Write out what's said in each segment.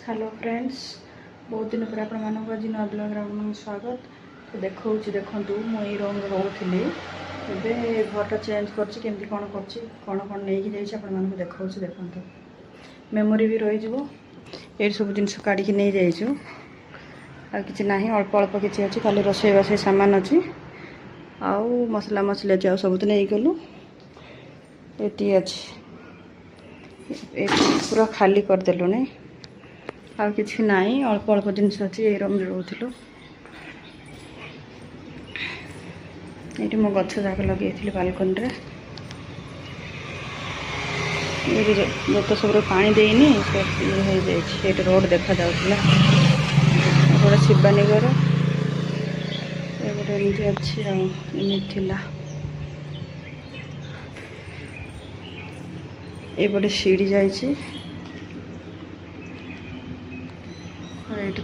Hello friends, बहुत दिन पर आपण मानक आज नया ब्लॉग में स्वागत। तो देखो मुझे रूम रोली ए घरटा चेंज करमती कौन कर नहीं जापन देखा देखो मेमोरी भी रही ये सब जिन काढ़ नहीं जाइए आ कि ना अल्प अल्प किसी अच्छी खाली रोसईबास सामान अच्छी आउ मसला मसली अच्छी सब तो नहीं गलु ये अच्छी पूरा खाली करदेलु नहीं आ कि ना अल्प अल्प जिनस अच्छी ये रूम रोलु ये मो गछ जाक लगे बालकनी रे जो तो सब पानी देनी ये रोड देखा जाता शिवानीगर ये गोटे एमती अच्छी एमती एपटे सीढ़ी जाइए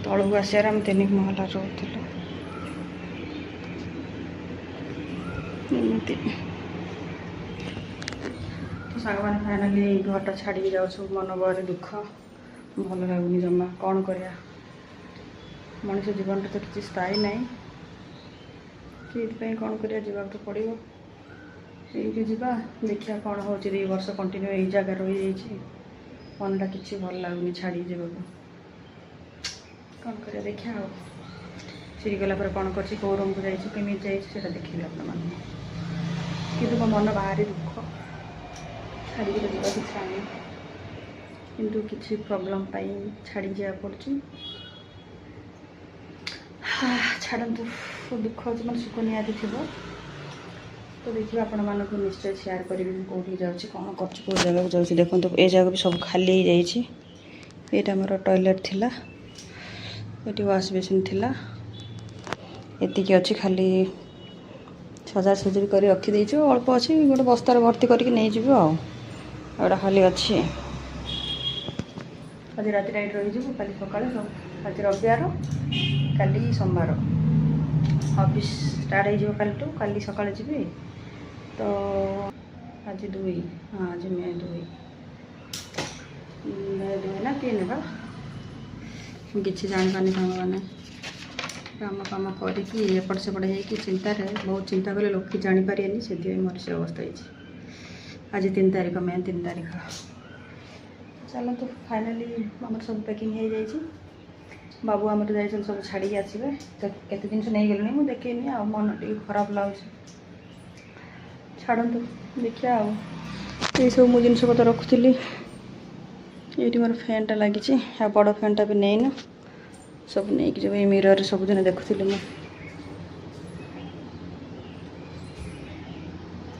तलू आसार आम 3 महला रोलु एमती तो सांग मैंने फाइनाली घरटा छाड़ी जाऊँ मन बड़े दुख भल लगुनि जमा कौन करिया मनुष्य जीवन तो किसी स्थायी ना कि कौन करिया जीवा तो पड़ो ये जावा देखिए कौन हो 2 वर्ष कंटिन्यू यही जगह रही जाइए मनटा कि भल लगुनि छाड़ी जावा कौन करिया देखिए सीढ़ी गला कौन कर रूम को जामी जाइए देखिए कि मो मन बाहरी दुख छाड़ी जावा इच्छा नहीं किंतु किसी प्रॉब्लम छाड़ी जा पड़ी छाड़ू दुख अच्छे मैं सुख निहाती थी तो देखिए आपण मानक निश्चय शेयर करी कौटी जाऊँगी कौन कर जगह जाऊँगी देखो ये जगह भी सब खाली हो जाइए मोर टॉयलेट थिला ये वाश बेसिन थिला एतिकी अच्छी खाली सजा सजरी कर रखीदे अल्प अच्छी गोटे बस्तार भर्ती करके नहीं जीव आड़ा खाली अच्छी आज राति नाइट रही कल सका आज रविवार काली सोमवार ऑफिस स्टार्ट हो काली सका जी तो आज 2 हाँ आज मे 2 ना 3 बा किसी जापानी सांग मैंने काम कम करपट सेपट हो चिंतार बहुत चिंता कले लोक कि जापारे से मोर से अवस्था हो आज 3 तारीख मे 3 तारीख चलो तो फाइनाली आम सब पैकिंग हो जाइए बाबू आम जाइए सब छाड़ी आसवे तो केते जिन नहीं गलुनी मुझे देखेनी आ मन टे खराब लगे छाड़ू देखिए ये सब मुझे जिनस पतर रखुली ये मोर फैनटा लगी बड़ फैनटा भी नहीं न सब नहीं जब मिरर सब दिन देखुली